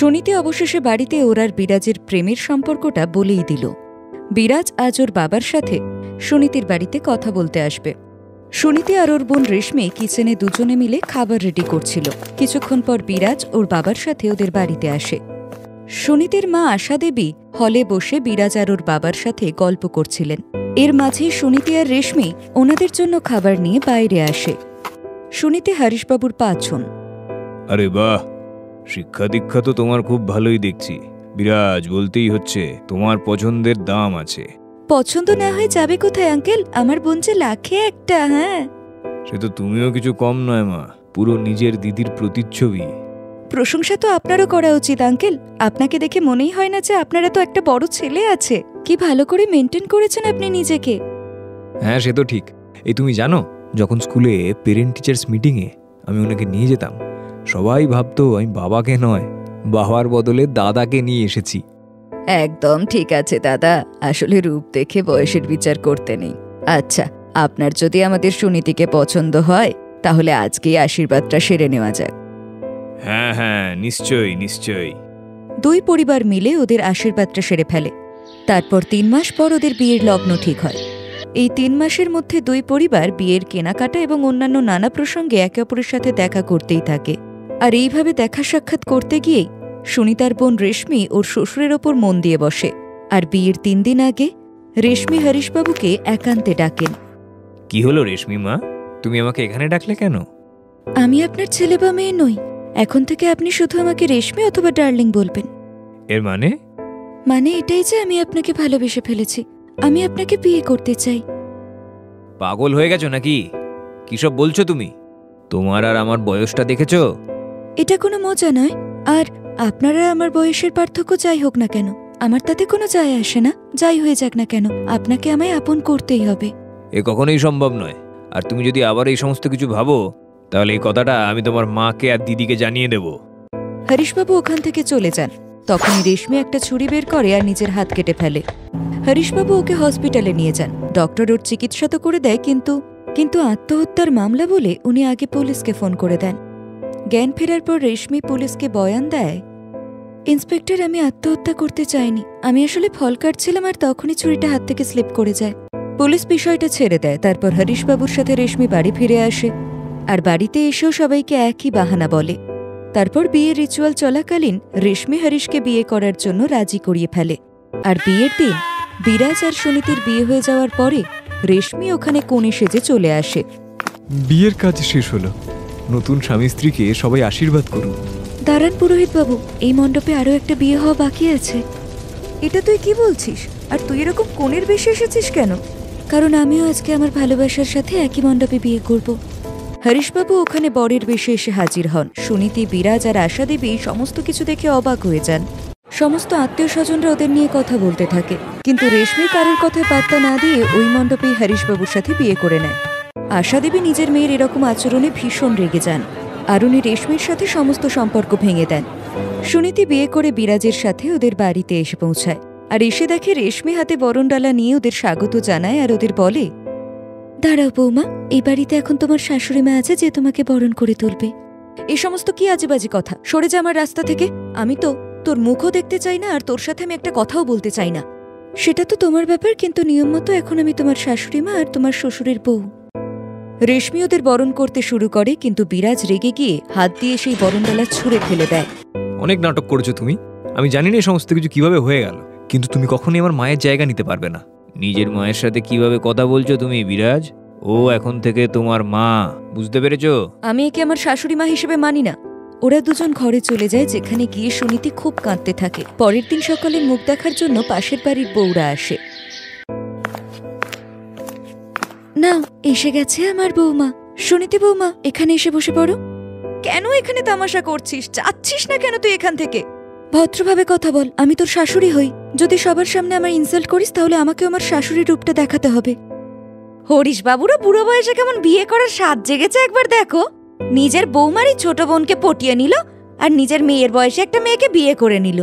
সুনীতি অবশেষে বাড়িতে ওর আর বিরাজের প্রেমের সম্পর্কটা বলেই দিল। বিরাজ আজ ওর বাবার সাথে সুনীতির বাড়িতে কথা বলতে আসবে। সুনীতি আর ওর বোন রেশমি কিচেনে দুজনে মিলে খাবার রেডি করছিল। কিছুক্ষণ পর বিরাজ ওর বাবার সাথে ওদের বাড়িতে আসে। সুনীতির মা আশা দেবী হলে বসে বিরাজ আর ওর বাবার সাথে গল্প করছিলেন। এর মাঝে সুনীতি আর রেশমি ওনাদের জন্য খাবার নিয়ে বাইরে আসে। সুনীতি হরিশবাবুর পাছন। আরে বাহ, শিক্ষা দীক্ষা তো তোমার খুব ভালোই দেখছি। বিরাজ, বলতেই হচ্ছে তোমার পছন্দের দাম আছে। পছন্দ না হয়ে যাবে কোথায় আঙ্কেল? আমার বোন যে লাখে একটা। হ্যাঁ, সে তো তুমিও কিছু কম নয় মা, পুরো নিজের দিদির প্রতিচ্ছবি। প্রশংসা তো আপনারও করা উচিত আঙ্কেল। আপনাকে দেখে মনেই হয় না যে আপনারা তো একটা বড় ছেলে আছে। কি ভালো করে মেনটেন করেছেন আপনি নিজেকে। হ্যাঁ, সে তো ঠিক। এই তুমি জানো, যখন স্কুলে পেরেন্ট টিচার্স মিটিংয়ে আমি ওনাকে নিয়ে যেতাম, সবাই ভাবতো আমি বাবাকে নয়, বাবার বদলে দাদাকে নিয়ে এসেছি। একদম ঠিক আছে দাদা, আসলে রূপ দেখে বয়সের বিচার করতে নেই। আচ্ছা, আপনার যদি আমাদের সুনীতিকে পছন্দ হয় তাহলে আজকেই আশীর্বাদটা সেরে নেওয়া যাক। হ্যাঁ হ্যাঁ, নিশ্চয়ই নিশ্চয়ই। দুই পরিবার মিলে ওদের আশীর্বাদটা সেরে ফেলে। তারপর 3 মাস পর ওদের বিয়ের লগ্ন ঠিক হয়। এই 3 মাসের মধ্যে দুই পরিবার বিয়ের কেনাকাটা এবং অন্যান্য নানা প্রসঙ্গে একে অপরের সাথে দেখা করতেই থাকে। আর এইভাবে দেখা সাক্ষাৎ করতে গিয়েই সুনীতার বোন রেশমি ওর শ্বশুরের ওপর মন দিয়ে বসে। আর বিয়ের 3 দিন আগে রেশমি হরিশবাবুকে একান্তে ডাকেন। কি হলো রেশমি মা, তুমি আমাকে এখানে ডাকলে কেন? আমি আপনার ছেলে বা মেয়ে নই। এখন থেকে আপনি শুধু আমাকে রেশমি অথবা ডার্লিং বলবেন। এর মানে? মানে এটাই যে আমি আপনাকে ভালোবেসে ফেলেছি। আমি আপনাকে বিয়ে করতে চাই। পাগল হয়ে গেছো নাকি? কিসব বলছো তুমি? তোমার আর আমার বয়সটা দেখেছো? এটা কোনো মজা নয়। আর আপনারা আমার বয়সের পার্থক্য যাই হোক না কেন, আমার তাতে কোনো যায় আসে না। যাই হয়ে যাক না কেন, আপনাকে আমায় আপন করতেই হবে। এ কখনোই সম্ভব নয়। আর তুমি যদি আবার এই সমস্ত কিছু ভাবো, তাহলে এই কথাটা আমি তোমার মাকে আর দিদিকে জানিয়ে দেব। হরিশবাবু ওখান থেকে চলে যান। তখনই রেশমি একটা ছুরি বের করে আর নিজের হাত কেটে ফেলে। হরিশবাবু ওকে হসপিটালে নিয়ে যান। ডক্টর ওর চিকিৎসা তো করে দেয়, কিন্তু আত্মহত্যার মামলা বলে উনি আগে পুলিশকে ফোন করে দেন। জ্ঞান ফেরার পর রেশমি পুলিশকে বয়ান দেয়, ইন্সপেক্টর, আমি আত্মহত্যা করতে চাইনি। আমি আসলে ফল কাটছিলাম আর তখনই ছুরিটা হাত থেকে স্লিপ করে যায়। পুলিশ বিষয়টা ছেড়ে দেয়। তারপর হরিশবাবুর সাথে রেশমি বাড়ি ফিরে আসে। আর বাড়িতে এসেও সবাইকে একই বাহানা বলে। তারপর বিয়ের রিচুয়াল চলাকালীন রেশমি হরিশকে বিয়ে করার জন্য রাজি করিয়ে ফেলে। আর বিয়ের দিন বিরাজ আর সুনীতির বিয়ে হয়ে যাওয়ার পরে রেশমি ওখানে কোণে সেজে চলে আসে। বিয়ের কাজ শেষ হলো, নতুন স্বামী স্ত্রীকে সবাই আশীর্বাদ করুন। দাঁড়ান পুরোহিত বাবু, এই মণ্ডপে আরও একটা বিয়ে হওয়া বাকি আছে। এটা তুই কি বলছিস? আর তুই এরকম কোণের বেশে এসেছিস কেন? কারণ আমিও আজকে আমার ভালোবাসার সাথে একই মণ্ডপে বিয়ে করব। হরিশবাবু ওখানে বরের বেশে এসে হাজির হন। সুনীতি, বিরাজ আর আশা দেবী সমস্ত কিছু দেখে অবাক হয়ে যান। সমস্ত আত্মীয় স্বজনরা ওদের নিয়ে কথা বলতে থাকে, কিন্তু রেশমি কারোর কথায় পাত্তা না দিয়ে ওই মণ্ডপেই হরিশবাবুর সাথে বিয়ে করে নেয়। আশা দেবী নিজের মেয়ের এরকম আচরণে ভীষণ রেগে যান আর উনি রেশমির সাথে সমস্ত সম্পর্ক ভেঙে দেন। সুনীতি বিয়ে করে বিরাজের সাথে ওদের বাড়িতে এসে পৌঁছায়। আর এসে দেখে রেশমি হাতে বরণডালা নিয়ে ওদের স্বাগত জানায় আর ওদের বলে, দাঁড়াও বৌমা, এই বাড়িতে এখন তোমার শাশুড়ি মা আছে যে তোমাকে বরণ করে তুলবে। এই সমস্ত কি আজেবাজে কথা? সরে যা আমার রাস্তা থেকে। আমি তো তোর মুখও দেখতে চাই না, আর তোর সাথে আমি একটা কথাও বলতে চাই না। সেটা তো তোমার ব্যাপার, কিন্তু নিয়ম মতো এখন আমি তোমার শাশুড়ি মা আর তোমার শ্বশুরের বউ। রেশমি ওদের বরণ করতে শুরু করে, কিন্তু বিরাজ রেগে গিয়ে হাত দিয়ে সেই বরণডালা ছুঁড়ে ফেলে দেয়। অনেক নাটক করেছো তুমি। আমি জানি না এই সমস্ত কিছু কিভাবে হয়ে গেল, কিন্তু তুমি কখনোই আমার মায়ের জায়গা নিতে পারবে না। নিজের মায়ের সাথে কিভাবে কথা বলছো তুমি বিরাজ? ও এখন থেকে তোমার মা, বুঝতে পেরেছো? আমি একে আমার শাশুড়ি মা হিসেবে মানি না। ওরা দুজন ঘরে চলে যায়, যেখানে গিয়ে সুনীতি খুব কাঁদতে থাকে। পরের দিন সকালে মুখ দেখার জন্য পাশের বাড়ির বউরা আসে। না, এসে গেছে আমার বৌমা। সুনীতি বৌমা, এখানে এসে বসে পড়ো। কেন এখানে তামাশা করছিস? যাচ্ছিস না কেন তুই এখান থেকে? ভদ্রভাবে কথা বল, আমি তোর শাশুড়ি হই। যদি সবার সামনে আমার ইনসাল্ট করিস তাহলে আমাকে আমার শাশুড়ির রূপটা দেখাতে হবে। হরিশ বাবুরও বুড়ো বয়সে কেমন বিয়ে করার স্বাদ জেগেছে একবার দেখো। নিজের বৌমারই ছোট বোনকে পটিয়ে নিল আর নিজের মেয়ের বয়সে একটা মেয়েকে বিয়ে করে নিল।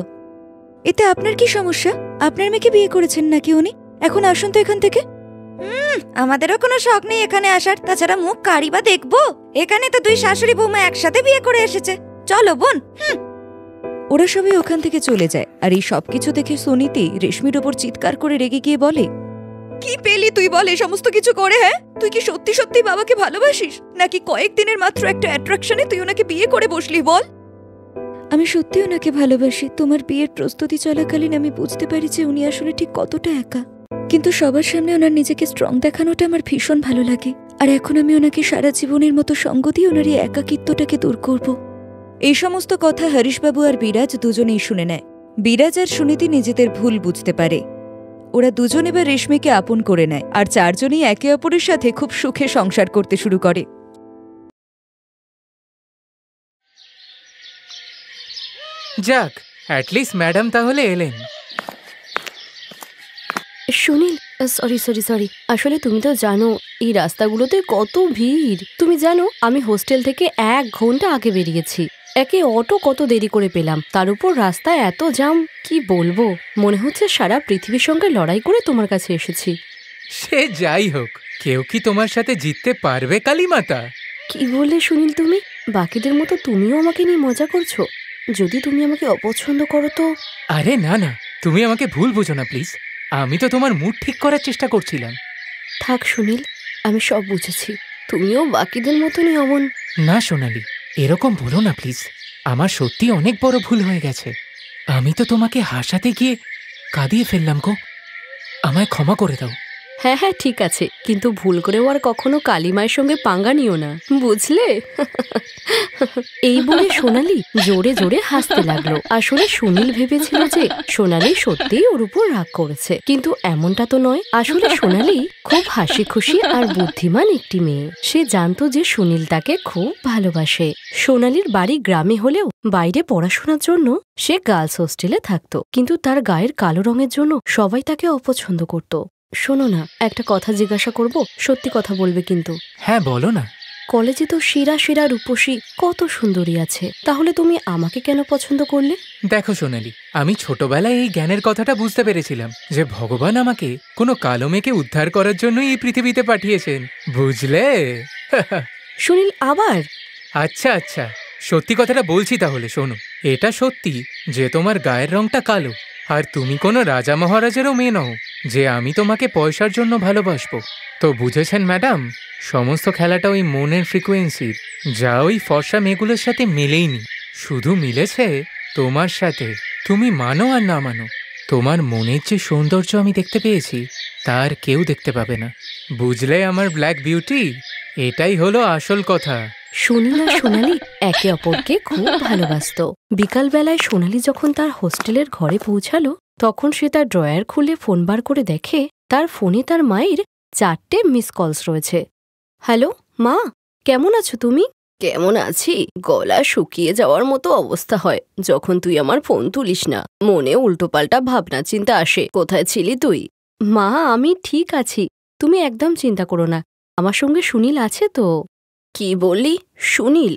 এতে আপনার কি সমস্যা? আপনার মেয়েকে বিয়ে করেছেন নাকি উনি? এখন আসুন তো এখান থেকে। আমাদেরও কোনো শখ নেই এখানে আসার। তাছাড়া মুখ কারি বা দেখবো? এখানে তো দুই শাশুড়ি বৌমা একসাথে বিয়ে করে এসেছে। চলো বোন। ওরা সবাই ওখান থেকে চলে যায়, আর এই সবকিছু দেখে সুনীতি রেশমির ওপর চিৎকার করে রেগে গিয়ে বলে, কি পেলি তুই বল এই সমস্ত কিছু করে? হ্যাঁ, তুই কি সত্যি সত্যি বাবাকে ভালোবাসিস, নাকি কয়েকদিনের মাত্র একটা অ্যাট্রাকশনে তুই ওনাকে বিয়ে করে বসলি? বল। আমি সত্যি ওনাকে ভালোবাসি। তোমার বিয়ের প্রস্তুতি চলাকালীন আমি বুঝতে পারি যে উনি আসলে ঠিক কতটা একা, কিন্তু সবার সামনে ওনার নিজেকে স্ট্রং দেখানোটা আমার ভীষণ ভালো লাগে। আর এখন আমি ওনাকে সারা জীবনের মতো সঙ্গ দিয়ে ওনার এই একাকিত্বটাকে দূর করব। এই সমস্ত কথা হরিশবাবু আর বিরাজ দুজনেই শুনে নেয়। বিরাজ আর সুনীতি নিজেদের ভুল বুঝতে পারে। ওরা দুজন এবার রেশমিকে আপন করে নেয়, আর চারজনই একে অপরের সাথে খুব সুখে সংসার করতে শুরু করে। যাক, অ্যাটলিস্ট ম্যাডাম তাহলে এলেন। সুনীল, সরি, আসলে তুমি তো জানো এই রাস্তাগুলোতে কত ভিড়। তুমি জানো আমি হোস্টেল থেকে 1 ঘন্টা আগে বেরিয়েছি। একে অটো কত দেরি করে পেলাম, তার উপর রাস্তায় এত জাম। কি বলবো, মনে হচ্ছে সারা পৃথিবীর সঙ্গে লড়াই করে তোমার কাছে এসেছি। সে যাই হোক, কেউ কি তোমার সাথে জিততে পারবে কালীমাতা? কি বললে সুনীল তুমি? বাকিদের মতো তুমিও আমাকে নিয়ে মজা করছো? যদি তুমি আমাকে অপছন্দ করো তো? আরে না না, তুমি আমাকে ভুল বুঝো না প্লিজ। আমি তো তোমার মুড ঠিক করার চেষ্টা করছিলাম। থাক সুনীল, আমি সব বুঝেছি। তুমিও বাকিদের মতনই অমন। না সোনালি, এরকম বলো না প্লিজ। আমার সত্যি অনেক বড় ভুল হয়ে গেছে। আমি তো তোমাকে হাসাতে গিয়ে কাঁদিয়ে ফেললাম গো। আমায় ক্ষমা করে দাও। হ্যাঁ হ্যাঁ ঠিক আছে, কিন্তু ভুল করেও আর কখনো কালিমায়ের সঙ্গে পাঙ্গা নিও না, বুঝলে? এই বলে সোনালি জোরে জোরে হাসতে লাগলো। আসলে সুনীল ভেবেছিল যে সোনালি সত্যিই ওর উপর রাগ করেছে, কিন্তু এমনটা তো নয়। আসলে সোনালি খুব হাসি খুশি আর বুদ্ধিমান একটি মেয়ে। সে জানতো যে সুনীল তাকে খুব ভালোবাসে। সোনালির বাড়ি গ্রামে হলেও বাইরে পড়াশোনার জন্য সে গার্লস হোস্টেলে থাকতো, কিন্তু তার গায়ের কালো রঙের জন্য সবাই তাকে অপছন্দ করত। শোনো না, একটা কথা জিজ্ঞাসা করব, সত্যি কথা বলবে কিন্তু? হ্যাঁ বলো না। কলেজে তো শিরা রূপসী কত সুন্দরী আছে, তাহলে তুমি আমাকে কেন পছন্দ করলে? দেখো সোনালি, আমি ছোটবেলায় এই জ্ঞানের কথাটা বুঝতে পেরেছিলাম যে ভগবান আমাকে কোনো কালো মেয়েকে উদ্ধার করার জন্যই এই পৃথিবীতে পাঠিয়েছেন, বুঝলে? সুনীল আবার? আচ্ছা আচ্ছা, সত্যি কথাটা বলছি তাহলে শোনো। এটা সত্যি যে তোমার গায়ের রংটা কালো, আর তুমি কোনো রাজা মহারাজেরও মেয়ে নও যে আমি তোমাকে পয়সার জন্য ভালোবাসবো। তো বুঝেছেন ম্যাডাম, সমস্ত খেলাটা ওই মনের ফ্রিকোয়েন্সির, যা ওই ফর্সা মেয়েগুলোর সাথে মেলেইনি। শুধু মিলেছে তোমার সাথে। তুমি মানো আর না মানো, তোমার মনের যে সৌন্দর্য আমি দেখতে পেয়েছি তার কেউ দেখতে পাবে না, বুঝলে আমার ব্ল্যাক বিউটি? এটাই হলো আসল কথা। সুনীল আর সোনালি একে অপরকে খুব ভালোবাসত। বিকালবেলায় সোনালি যখন তার হোস্টেলের ঘরে পৌঁছালো, তখন সে তার ড্রয়ার খুলে ফোন বার করে দেখে তার ফোনে তার মায়ের 4টে মিস কলস রয়েছে। হ্যালো মা, কেমন আছো তুমি? কেমন আছি, গলা শুকিয়ে যাওয়ার মতো অবস্থা হয় যখন তুই আমার ফোন তুলিস না। মনে উল্টোপাল্টা ভাবনা চিন্তা আসে, কোথায় ছিলি তুই? মা, আমি ঠিক আছি, তুমি একদম চিন্তা করো না। আমার সঙ্গে সুনীল আছে তো। কি বললি? সুনীল?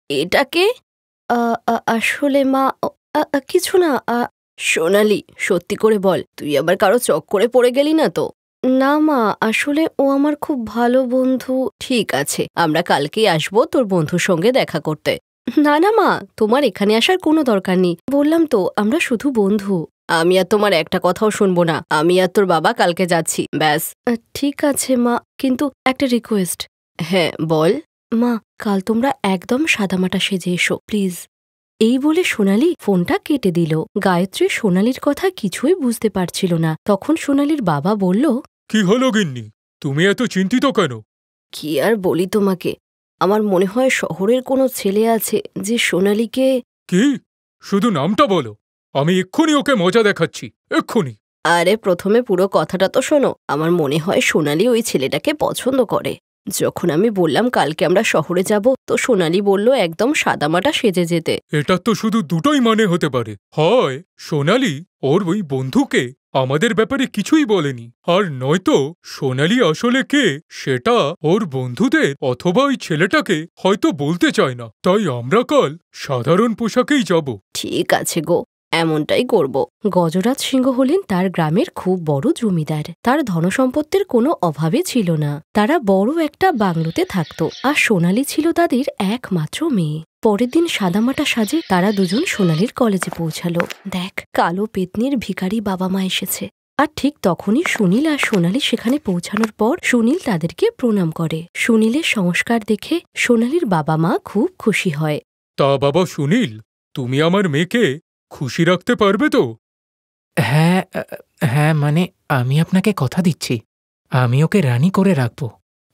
এটাকে? আসলে মা, কিছু না। সোনালি, সত্যি করে বল, তুই আবার কারো চক্করে পড়ে গেলি না তো? না মা, আসলে ও আমার খুব ভালো বন্ধু। ঠিক আছে, আমরা কালকেই আসবো তোর বন্ধুর সঙ্গে দেখা করতে। না না মা, তোমার এখানে আসার কোনো দরকার নেই। বললাম তো আমরা শুধু বন্ধু। আমি আর তোমার একটা কথাও শুনবো না। আমি আর তোর বাবা কালকে যাচ্ছি, ব্যাস। ঠিক আছে মা, কিন্তু একটা রিকোয়েস্ট। হ্যাঁ বল। মা, কাল তোমরা একদম সাদামাটা সেজে এসো প্লিজ। এই বলে সোনালি ফোনটা কেটে দিল। গায়ত্রী সোনালির কথা কিছুই বুঝতে পারছিল না। তখন সোনালির বাবা বলল, কি হলো গিন্নি, তুমি এত চিন্তিত কেন? কি আর বলি তোমাকে, আমার মনে হয় শহরের কোনো ছেলে আছে যে সোনালিকে... কি? শুধু নামটা বলো, আমি এক্ষুনি ওকে মজা দেখাচ্ছি, এক্ষুনি। আরে প্রথমে পুরো কথাটা তো শোনো। আমার মনে হয় সোনালি ওই ছেলেটাকে পছন্দ করে। যখন আমি বললাম কালকে আমরা শহরে যাব, তো সোনালি বলল একদম সাদামাটা সেজে যেতে। এটা তো শুধু দুটোই মানে হতে পারে, হয় সোনালি ওর ওই বন্ধুকে আমাদের ব্যাপারে কিছুই বলেনি, আর নয়তো সোনালি আসলে কে সেটা ওর বন্ধুদের অথবা ওই ছেলেটাকে হয়তো বলতে চায় না, তাই আমরা কাল সাধারণ পোশাকেই যাব। ঠিক আছে গো, এমনটাই করব। গজরাজ সিংহ হলেন তার গ্রামের খুব বড় জমিদার। তার ধনসম্পত্তির কোনো অভাবে ছিল না। তারা বড় একটা বাংলোতে থাকত, আর সোনালি ছিল তাদের একমাত্র মেয়ে। পরের দিন সাদামাটা সাজে তারা দুজন সোনালীর কলেজে পৌঁছালো। দেখ, কালো পেতনির ভিখারি বাবা মা এসেছে। আর ঠিক তখনই সুনীল আর সোনালী সেখানে পৌঁছানোর পর সুনীল তাদেরকে প্রণাম করে। সুনীলের সংস্কার দেখে সোনালীর বাবা মা খুব খুশি হয়। তা বাবা সুনীল, তুমি আমার মেয়েকে খুশি রাখতে পারবে তো? হ্যাঁ হ্যাঁ, মানে আমি আপনাকে কথা দিচ্ছি, আমি ওকে রানী করে রাখব।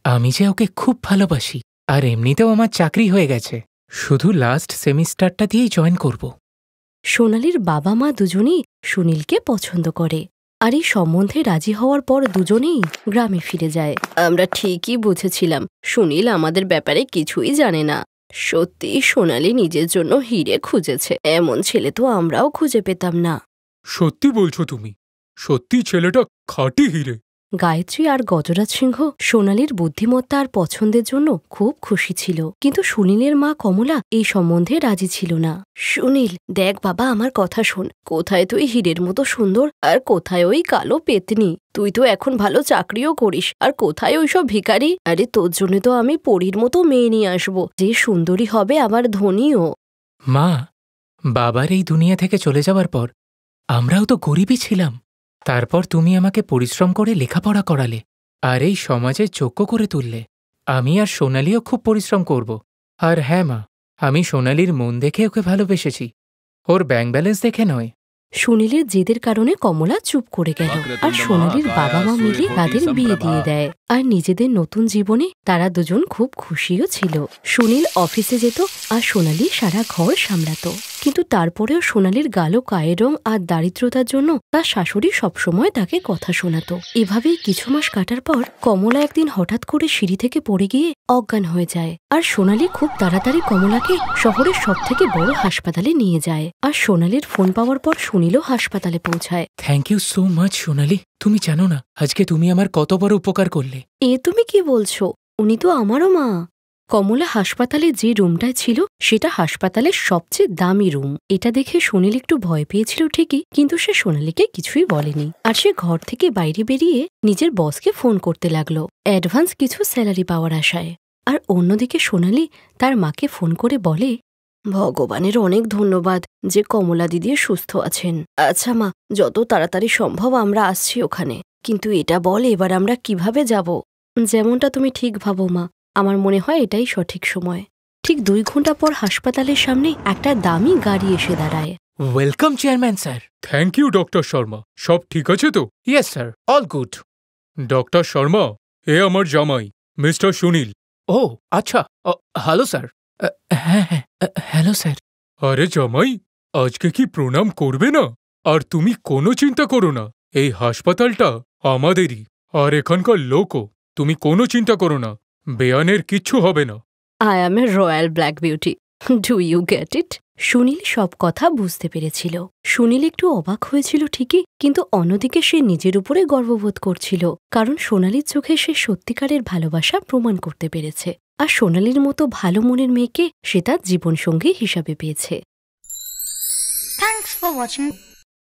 আমি যে ওকে খুব ভালোবাসি, আর এমনিতেও আমার চাকরি হয়ে গেছে, শুধু লাস্ট সেমিস্টারটা দিয়েই জয়েন করব। সোনালীর বাবা মা দুজনেই সুনীলকে পছন্দ করে, আর এই সম্বন্ধে রাজি হওয়ার পর দুজনেই গ্রামে ফিরে যায়। আমরা ঠিকই বুঝেছিলাম, সুনীল আমাদের ব্যাপারে কিছুই জানে না। সত্যি সোনালী নিজের জন্য হিরে খুঁজেছে, এমন ছেলে তো আমরাও খুঁজে পেতাম না। সত্যি বলছো তুমি? সত্যি ছেলেটা খাঁটি হিরে। গায়ত্রী আর গজরাজ সিংহ সোনালীর বুদ্ধিমত্তা আর পছন্দের জন্য খুব খুশি ছিল, কিন্তু সুনীলের মা কমলা এই সম্বন্ধে রাজি ছিল না। সুনীল, দেখ বাবা, আমার কথা শোন। কোথায় তুই হীরের মতো সুন্দর, আর কোথায় ওই কালো পেতনি? তুই তো এখন ভালো চাকরিও করিস, আর কোথায় ওইসব ভিখারি? আরে তোর জন্য তো আমি পরীর মতো মেয়ে নিয়ে আসবো, যে সুন্দরী হবে আবার ধনীও। মা, বাবার এই দুনিয়া থেকে চলে যাওয়ার পর আমরাও তো গরিবই ছিলাম। তারপর তুমি আমাকে পরিশ্রম করে লেখাপড়া করালে, আর এই সমাজে যোগ্য করে তুললে। আমি আর সোনালীও খুব পরিশ্রম করব। আর হ্যাঁ মা, আমি সোনালীর মন দেখে ওকে ভালোবেসেছি, ওর ব্যাংক ব্যালেন্স দেখে নয়। সুনীলের জেদের কারণে কমলা চুপ করে গেল, আর সোনালীর বাবা মা মিলে তাদের বিয়ে দিয়ে দেয়। আর নিজেদের নতুন জীবনে তারা দুজন খুব খুশিও ছিল। সুনীল অফিসে যেত আর সোনালী সারা ঘর সামলাতো, কিন্তু তারপরেও সোনালীর গালো কায়ের রং আর দারিদ্রতার জন্য তার শাশুড়ি সবসময় তাকে কথা শোনাতো। এভাবেই কিছু মাস কাটার পর কমলা একদিন হঠাৎ করে সিঁড়ি থেকে পড়ে গিয়ে অজ্ঞান হয়ে যায়, আর সোনালী খুব তাড়াতাড়ি কমলাকে শহরের সবথেকে বড় হাসপাতালে নিয়ে যায়। আর সোনালীর ফোন পাওয়ার পর সুনীলও হাসপাতালে পৌঁছায়। থ্যাংক ইউ সো মাচ সোনালী, তুমি জানো না আজকে তুমি আমার কত বড় উপকার করলে। এ তুমি কি বলছো? উনি তো আমারও মা। কমলা হাসপাতালে যে রুমটায় ছিল সেটা হাসপাতালের সবচেয়ে দামি রুম। এটা দেখে সুনীল একটু ভয় পেয়েছিল ঠিকই, কিন্তু সে সোনালীকে কিছুই বলেনি। আর সে ঘর থেকে বাইরে বেরিয়ে নিজের বসকে ফোন করতে লাগলো অ্যাডভান্স কিছু স্যালারি পাওয়ার আশায়। আর অন্যদিকে সোনালী তার মাকে ফোন করে বলে, ভগবানের অনেক ধন্যবাদ যে কমলা দিদি সুস্থ আছেন। আচ্ছা মা, যত তাড়াতাড়ি সম্ভব আমরা আসছি ওখানে, কিন্তু এটা বল এবার আমরা কিভাবে যাব? যেমনটা তুমি ঠিক ভাবো মা, আমার মনে হয় এটাই সঠিক সময়। ঠিক 2 ঘন্টা পর হাসপাতালের সামনে একটা দামি গাড়ি এসে দাঁড়ায়। Welcome chairman sir. Thank you doctor Sharma. সব ঠিক আছে তো? Yes sir, all good. Doctor Sharma, এ আমার জামাই মিস্টার সুনীল। ও আচ্ছা, হ্যালো স্যার। হ্যাঁ হ্যাঁ, হ্যালো স্যার। আরে জামাই, আজকে কি প্রণাম করবে না? আর তুমি কোনো চিন্তা করো না, এই হাসপাতালটা আমাদেরই, আর এখানকার লোকও। তুমি কোনো চিন্তা করো না, বেয়ানের কিচ্ছু হবে না। I am a royal black beauty, do you get it? Sunil সব কথা বুঝতে পেরেছিল। সুনীল একটু অবাক হয়েছিল ঠিকই, কিন্তু অন্যদিকে সে নিজের উপরে গর্ববোধ করছিল, কারণ সোনালীর চোখে সে সত্যিকারের ভালোবাসা প্রমাণ করতে পেরেছে। আর সোনালীর মতো ভালো মনের মেয়েকে সে তার জীবনসঙ্গী হিসাবে পেয়েছে। Thanks for watching.